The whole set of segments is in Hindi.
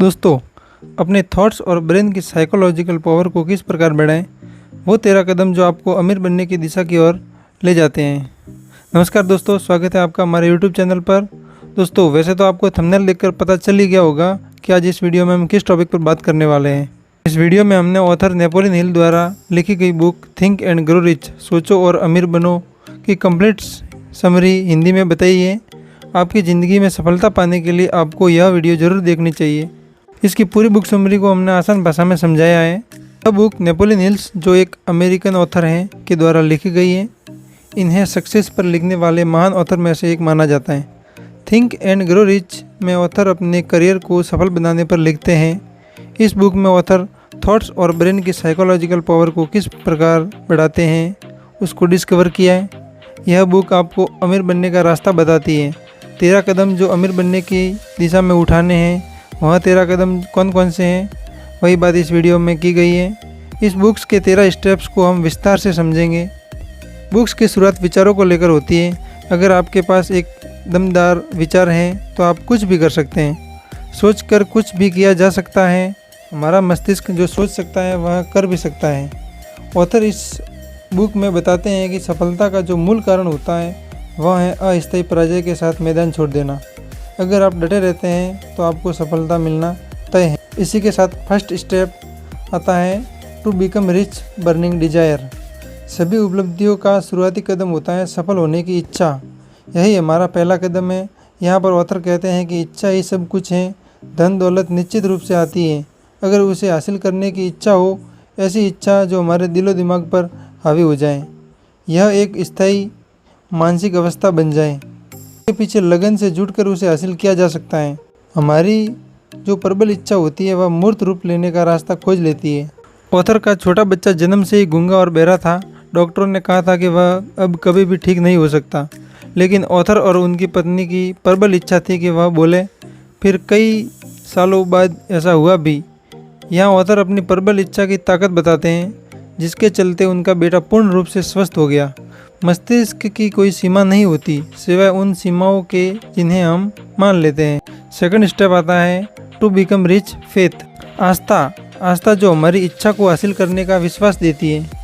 दोस्तों, अपने थॉट्स और ब्रेन की साइकोलॉजिकल पावर को किस प्रकार बढ़ाएं, वो 13 कदम जो आपको अमीर बनने की दिशा की ओर ले जाते हैं। नमस्कार दोस्तों, स्वागत है आपका हमारे यूट्यूब चैनल पर। दोस्तों, वैसे तो आपको थंबनेल देखकर पता चल ही गया होगा कि आज इस वीडियो में हम किस टॉपिक पर बात करने वाले हैं। इस वीडियो में हमने ऑथर नेपोलियन हिल द्वारा लिखी गई book think and grow rich, सोचो और अमीर बनो की कंप्लीट समरी हिंदी में बताई है। आपकी ज़िंदगी में सफलता पाने के लिए आपको यह वीडियो ज़रूर देखनी चाहिए। इसकी पूरी बुक समरी को हमने आसान भाषा में समझाया है। यह बुक नेपोलियन हिल्स, जो एक अमेरिकन ऑथर हैं, के द्वारा लिखी गई है। इन्हें सक्सेस पर लिखने वाले महान ऑथर में से एक माना जाता है। थिंक एंड ग्रो रिच में ऑथर अपने करियर को सफल बनाने पर लिखते हैं। इस बुक में ऑथर थॉट्स और ब्रेन की साइकोलॉजिकल पावर को किस प्रकार बढ़ाते हैं, उसको डिस्कवर किया है। यह बुक आपको अमीर बनने का रास्ता बताती है। 13 कदम जो अमीर बनने की दिशा में उठाने हैं, वह 13 कदम कौन कौन से हैं, वही बात इस वीडियो में की गई है। इस बुक्स के 13 स्टेप्स को हम विस्तार से समझेंगे। बुक्स की शुरुआत विचारों को लेकर होती है। अगर आपके पास एक दमदार विचार हैं तो आप कुछ भी कर सकते हैं। सोचकर कुछ भी किया जा सकता है। हमारा मस्तिष्क जो सोच सकता है वह कर भी सकता है। ऑथर इस बुक में बताते हैं कि सफलता का जो मूल कारण होता है वह है अस्थायी पराजय के साथ मैदान छोड़ देना। अगर आप डटे रहते हैं तो आपको सफलता मिलना तय है। इसी के साथ फर्स्ट स्टेप आता है to become rich burning desire. सभी उपलब्धियों का शुरुआती कदम होता है सफल होने की इच्छा। यही हमारा पहला कदम है। यहाँ पर ऑथर कहते हैं कि इच्छा ही सब कुछ है। धन दौलत निश्चित रूप से आती है, अगर उसे हासिल करने की इच्छा हो, ऐसी इच्छा जो हमारे दिलो दिमाग पर हावी हो जाए, यह एक स्थायी मानसिक अवस्था बन जाए, के पीछे लगन से जुटकर उसे हासिल किया जा सकता है। हमारी जो प्रबल इच्छा होती है वह मूर्त रूप लेने का रास्ता खोज लेती है। ऑथर का छोटा बच्चा जन्म से ही गूंगा और बहरा था। डॉक्टरों ने कहा था कि वह अब कभी भी ठीक नहीं हो सकता, लेकिन ऑथर और उनकी पत्नी की प्रबल इच्छा थी कि वह बोले। फिर कई सालों बाद ऐसा हुआ भी। यहाँ ऑथर अपनी प्रबल इच्छा की ताकत बताते हैं, जिसके चलते उनका बेटा पूर्ण रूप से स्वस्थ हो गया। मस्तिष्क की कोई सीमा नहीं होती सिवाय उन सीमाओं के जिन्हें हम मान लेते हैं। सेकंड स्टेप आता है टू बिकम रिच फेथ। आस्था जो हमारी इच्छा को हासिल करने का विश्वास देती है।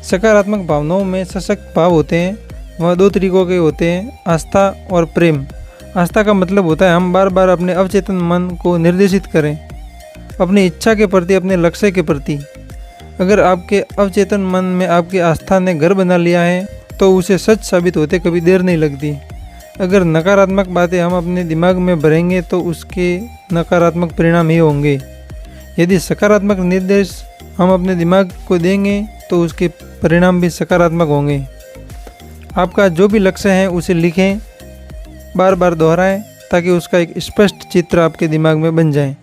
सकारात्मक भावनाओं में सशक्त भाव होते हैं। वह 2 तरीकों के होते हैं, आस्था और प्रेम। आस्था का मतलब होता है हम बार बार अपने अवचेतन मन को निर्देशित करें, अपनी इच्छा के प्रति, अपने लक्ष्य के प्रति। अगर आपके अवचेतन मन में आपकी आस्था ने घर बना लिया है तो उसे सच साबित होते कभी देर नहीं लगती। अगर नकारात्मक बातें हम अपने दिमाग में भरेंगे तो उसके नकारात्मक परिणाम ही होंगे। यदि सकारात्मक निर्देश हम अपने दिमाग को देंगे तो उसके परिणाम भी सकारात्मक होंगे। आपका जो भी लक्ष्य है उसे लिखें, बार बार दोहराएं, ताकि उसका एक स्पष्ट चित्र आपके दिमाग में बन जाए।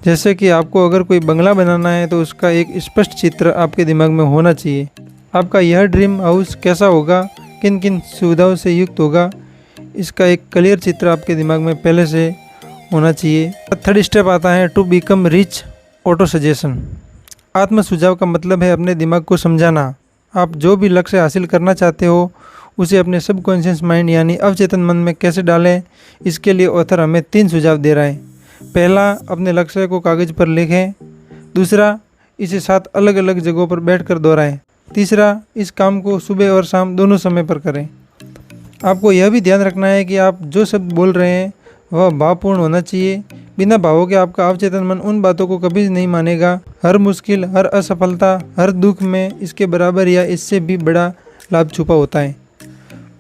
जैसे कि आपको अगर कोई बंगला बनाना है तो उसका एक स्पष्ट चित्र आपके दिमाग में होना चाहिए। आपका यह ड्रीम हाउस कैसा होगा, किन किन सुविधाओं से युक्त होगा, इसका एक क्लियर चित्र आपके दिमाग में पहले से होना चाहिए। थर्ड स्टेप आता है to become rich auto suggestion. आत्म सुझाव का मतलब है अपने दिमाग को समझाना। आप जो भी लक्ष्य हासिल करना चाहते हो उसे अपने सबकॉन्शियस माइंड यानी अवचेतन मन में कैसे डालें, इसके लिए ऑथर हमें 3 सुझाव दे रहा है। पहला, अपने लक्ष्य को कागज़ पर लिखें। दूसरा, इसे 7 अलग अलग जगहों पर बैठकर दोहराएं। तीसरा, इस काम को सुबह और शाम दोनों समय पर करें। आपको यह भी ध्यान रखना है कि आप जो शब्द बोल रहे हैं वह भावपूर्ण होना चाहिए। बिना भावों के आपका अवचेतन मन उन बातों को कभी नहीं मानेगा। हर मुश्किल, हर असफलता, हर दुख में इसके बराबर या इससे भी बड़ा लाभ छुपा होता है।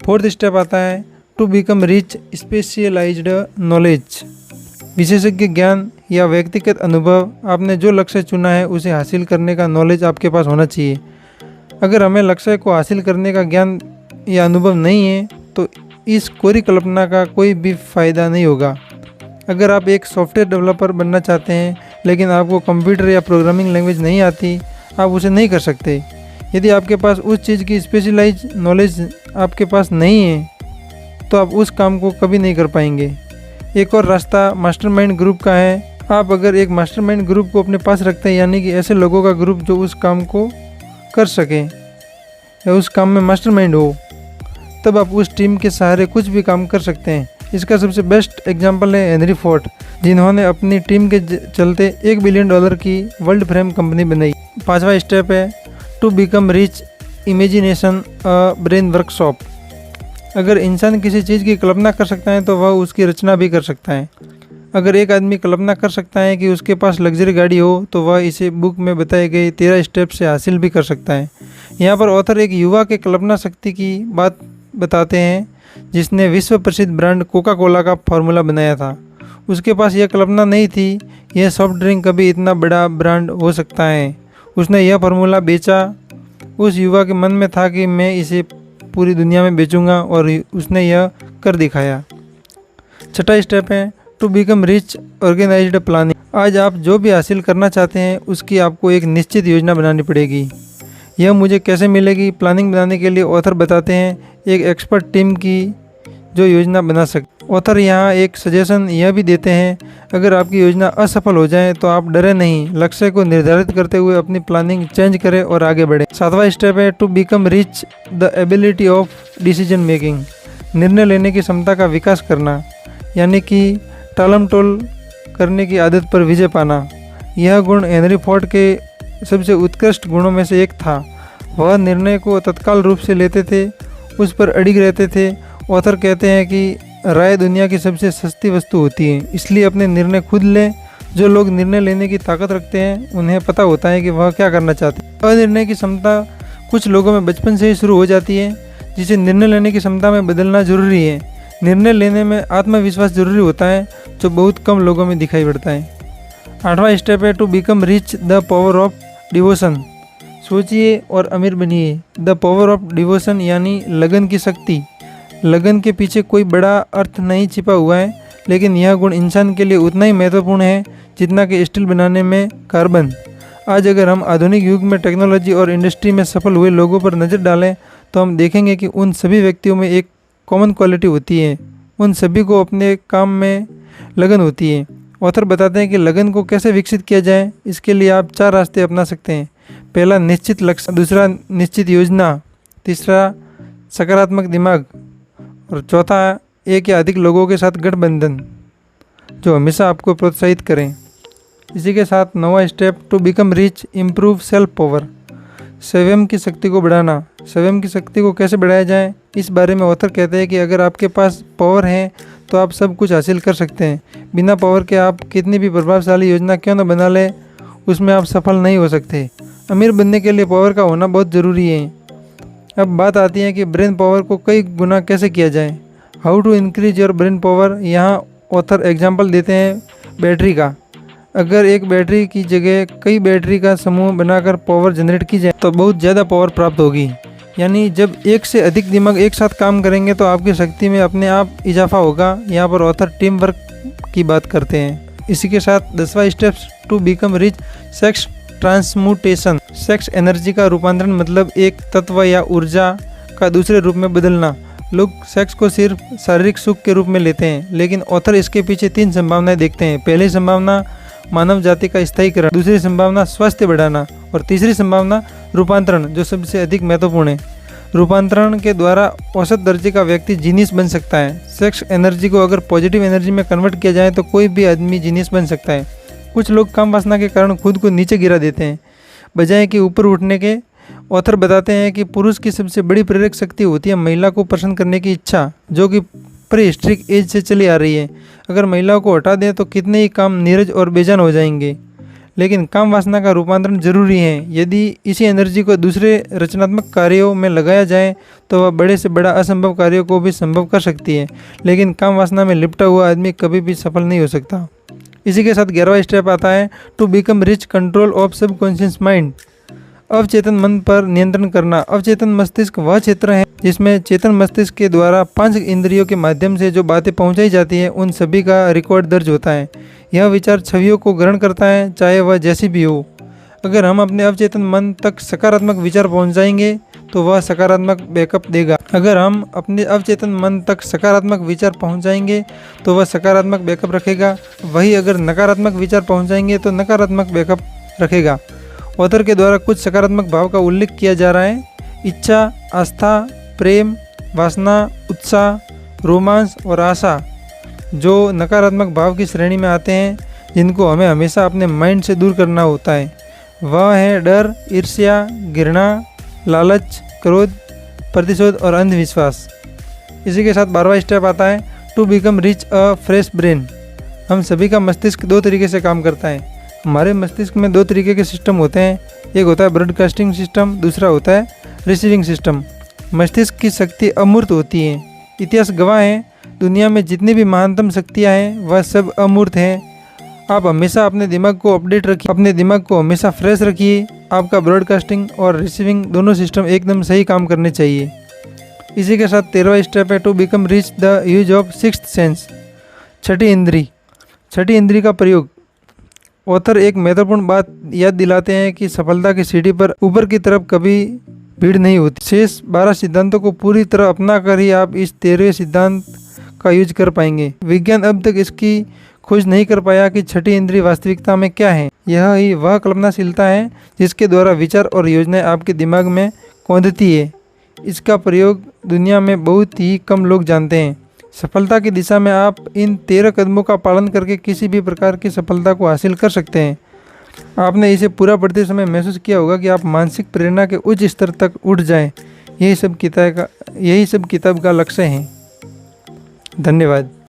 फोर्थ स्टेप आता है to become rich specialised knowledge. विशेषज्ञ ज्ञान या व्यक्तिगत अनुभव। आपने जो लक्ष्य चुना है उसे हासिल करने का नॉलेज आपके पास होना चाहिए। अगर हमें लक्ष्य को हासिल करने का ज्ञान या अनुभव नहीं है तो इस कोरी कल्पना का कोई भी फ़ायदा नहीं होगा। अगर आप एक सॉफ्टवेयर डेवलपर बनना चाहते हैं लेकिन आपको कंप्यूटर या प्रोग्रामिंग लैंग्वेज नहीं आती, आप उसे नहीं कर सकते। यदि आपके पास उस चीज़ की स्पेशलाइज नॉलेज आपके पास नहीं है तो आप उस काम को कभी नहीं कर पाएंगे। एक और रास्ता मास्टरमाइंड ग्रुप का है। आप अगर एक मास्टरमाइंड ग्रुप को अपने पास रखते हैं, यानी कि ऐसे लोगों का ग्रुप जो उस काम को कर सकें या उस काम में मास्टरमाइंड हो, तब आप उस टीम के सहारे कुछ भी काम कर सकते हैं। इसका सबसे बेस्ट एग्जाम्पल है हेनरी फोर्ड, जिन्होंने अपनी टीम के चलते $1 बिलियन की वर्ल्ड फ्रेम कंपनी बनाई। 5वां स्टेप है to become rich, imagination a brain workshop. अगर इंसान किसी चीज़ की कल्पना कर सकता है तो वह उसकी रचना भी कर सकता है। अगर एक आदमी कल्पना कर सकता है कि उसके पास लग्जरी गाड़ी हो तो वह इसे बुक में बताए गए 13 स्टेप से हासिल भी कर सकता है। यहाँ पर ऑथर एक युवा के कल्पना शक्ति की बात बताते हैं जिसने विश्व प्रसिद्ध ब्रांड कोका कोला का फार्मूला बनाया था। उसके पास यह कल्पना नहीं थी यह सॉफ्ट ड्रिंक कभी इतना बड़ा ब्रांड हो सकता है। उसने यह फार्मूला बेचा। उस युवा के मन में था कि मैं इसे पूरी दुनिया में बेचूंगा और उसने यह कर दिखाया। छठा स्टेप है to become rich, organised planning. आज आप जो भी हासिल करना चाहते हैं उसकी आपको एक निश्चित योजना बनानी पड़ेगी। यह मुझे कैसे मिलेगी? प्लानिंग बनाने के लिए ऑथर बताते हैं एक एक्सपर्ट टीम की जो योजना बना सकते। ऑथर यहाँ एक सजेशन यह भी देते हैं, अगर आपकी योजना असफल हो जाए तो आप डरे नहीं, लक्ष्य को निर्धारित करते हुए अपनी प्लानिंग चेंज करें और आगे बढ़ें। 7वां स्टेप है to become rich, the ability of decision making. निर्णय लेने की क्षमता का विकास करना, यानी कि टालम टोल करने की आदत पर विजय पाना। यह गुण हेनरी फोर्ड के सबसे उत्कृष्ट गुणों में से एक था। वह निर्णय को तत्काल रूप से लेते थे, उस पर अड़िग रहते थे। ऑथर कहते हैं कि राय दुनिया की सबसे सस्ती वस्तु होती है, इसलिए अपने निर्णय खुद लें। जो लोग निर्णय लेने की ताकत रखते हैं उन्हें पता होता है कि वह क्या करना चाहते हैं। अनिर्णय की क्षमता कुछ लोगों में बचपन से ही शुरू हो जाती है, जिसे निर्णय लेने की क्षमता में बदलना जरूरी है। निर्णय लेने में आत्मविश्वास जरूरी होता है, जो बहुत कम लोगों में दिखाई पड़ता है। 8वां स्टेप है to become rich, the power of devotion. सोचिए और अमीर बनिए। द पावर ऑफ डिवोशन यानी लगन की शक्ति। लगन के पीछे कोई बड़ा अर्थ नहीं छिपा हुआ है, लेकिन यह गुण इंसान के लिए उतना ही महत्वपूर्ण है जितना कि स्टील बनाने में कार्बन। आज अगर हम आधुनिक युग में टेक्नोलॉजी और इंडस्ट्री में सफल हुए लोगों पर नज़र डालें तो हम देखेंगे कि उन सभी व्यक्तियों में एक कॉमन क्वालिटी होती है, उन सभी को अपने काम में लगन होती है। ऑथर बताते हैं कि लगन को कैसे विकसित किया जाए। इसके लिए आप 4 रास्ते अपना सकते हैं। पहला, निश्चित लक्ष्य। दूसरा, निश्चित योजना। तीसरा, सकारात्मक दिमाग। और चौथा, एक या अधिक लोगों के साथ गठबंधन जो हमेशा आपको प्रोत्साहित करें। इसी के साथ 9वां step to become rich, improve self power. स्वयं की शक्ति को बढ़ाना। स्वयं की शक्ति को कैसे बढ़ाया जाए, इस बारे में ऑथर कहते हैं कि अगर आपके पास पावर है तो आप सब कुछ हासिल कर सकते हैं। बिना पावर के आप कितनी भी प्रभावशाली योजना क्यों न बना लें, उसमें आप सफल नहीं हो सकते। अमीर बनने के लिए पावर का होना बहुत ज़रूरी है। अब बात आती है कि ब्रेन पावर को कई गुना कैसे किया जाए। How to increase your brain power. यहाँ ऑथर एग्जाम्पल देते हैं बैटरी का। अगर एक बैटरी की जगह कई बैटरी का समूह बनाकर पावर जनरेट की जाए तो बहुत ज़्यादा पावर प्राप्त होगी। यानी जब एक से अधिक दिमाग एक साथ काम करेंगे तो आपकी शक्ति में अपने आप इजाफा होगा। यहाँ पर ऑथर टीम वर्क की बात करते हैं। इसी के साथ 10वां steps to become rich, sex transmutation. Sex energy का रूपांतरण मतलब एक तत्व या ऊर्जा का दूसरे रूप में बदलना। लोग सेक्स को सिर्फ शारीरिक सुख के रूप में लेते हैं, लेकिन ऑथर इसके पीछे 3 संभावनाएं देखते हैं। पहली संभावना मानव जाति का स्थायीकरण, दूसरी संभावना स्वास्थ्य बढ़ाना और तीसरी संभावना रूपांतरण, जो सबसे अधिक महत्वपूर्ण है। रूपांतरण के द्वारा औसत दर्जे का व्यक्ति जीनियस बन सकता है। सेक्स एनर्जी को अगर पॉजिटिव एनर्जी में कन्वर्ट किया जाए तो कोई भी आदमी जीनियस बन सकता है। कुछ लोग काम वासना के कारण खुद को नीचे गिरा देते हैं बजाय कि ऊपर उठने के। ऑथर बताते हैं कि पुरुष की सबसे बड़ी प्रेरक शक्ति होती है महिला को प्रसन्न करने की इच्छा, जो कि प्री हिस्ट्रिक एज से चली आ रही है। अगर महिलाओं को हटा दें तो कितने ही काम नीरज और बेजान हो जाएंगे, लेकिन काम वासना का रूपांतरण जरूरी है। यदि इसी एनर्जी को दूसरे रचनात्मक कार्यों में लगाया जाए तो वह बड़े से बड़ा असंभव कार्यों को भी संभव कर सकती है, लेकिन काम वासना में लिपटा हुआ आदमी कभी भी सफल नहीं हो सकता। इसी के साथ 11वां स्टेप आता है to become rich, control of subconscious mind. अवचेतन मन पर नियंत्रण करना। अवचेतन मस्तिष्क वह क्षेत्र है जिसमें चेतन मस्तिष्क के द्वारा 5 इंद्रियों के माध्यम से जो बातें पहुंचाई जाती हैं उन सभी का रिकॉर्ड दर्ज होता है। यह विचार छवियों को ग्रहण करता है, चाहे वह जैसी भी हो। अगर हम अपने अवचेतन मन तक सकारात्मक विचार पहुंचाएंगे तो वह सकारात्मक बैकअप देगा। अगर हम अपने अवचेतन मन तक सकारात्मक विचार पहुंचाएंगे तो वह सकारात्मक बैकअप रखेगा। वही अगर नकारात्मक विचार पहुंचाएंगे तो नकारात्मक बैकअप रखेगा। ऑथर के द्वारा कुछ सकारात्मक भाव का उल्लेख किया जा रहा है: इच्छा, आस्था, प्रेम, वासना, उत्साह, रोमांस और आशा। जो नकारात्मक भाव की श्रेणी में आते हैं, जिनको हमें हमेशा अपने माइंड से दूर करना होता है। वह है डर, ईर्ष्या, घृणा, लालच, क्रोध, प्रतिशोध और अंधविश्वास। इसी के साथ 12वां स्टेप आता है to become rich a fresh brain. हम सभी का मस्तिष्क दो तरीके से काम करता है। हमारे मस्तिष्क में दो तरीके के सिस्टम होते हैं, एक होता है ब्रॉडकास्टिंग सिस्टम, दूसरा होता है रिसीविंग सिस्टम। मस्तिष्क की शक्ति अमूर्त होती है। इतिहास गवाह है, दुनिया में जितनी भी महानतम शक्तियाँ हैं वह सब अमूर्त हैं। आप हमेशा अपने दिमाग को अपडेट रखिए, अपने दिमाग को हमेशा फ्रेश रखिए। आपका ब्रॉडकास्टिंग और रिसीविंग दोनों सिस्टम एकदम सही काम करने चाहिए। इसी के साथ 13वां स्टेप है to become rich the use of sixth sense. छठी इंद्री। छठी इंद्री का प्रयोग। ऑथर एक महत्वपूर्ण बात याद दिलाते हैं कि सफलता की सीढ़ी पर ऊपर की तरफ कभी भीड़ नहीं होती। शेष 12 सिद्धांतों को पूरी तरह अपना कर ही आप इस 13वें सिद्धांत का यूज कर पाएंगे। विज्ञान अब तक इसकी खोज नहीं कर पाया कि छठी इंद्री वास्तविकता में क्या है। यह ही वह कल्पनाशीलता है जिसके द्वारा विचार और योजनाएं आपके दिमाग में कौंधती है। इसका प्रयोग दुनिया में बहुत ही कम लोग जानते हैं। सफलता की दिशा में आप इन 13 कदमों का पालन करके किसी भी प्रकार की सफलता को हासिल कर सकते हैं। आपने इसे पूरा पढ़ते समय महसूस किया होगा कि आप मानसिक प्रेरणा के उच्च स्तर तक उठ जाएं। यही सब किताब का लक्ष्य है। धन्यवाद।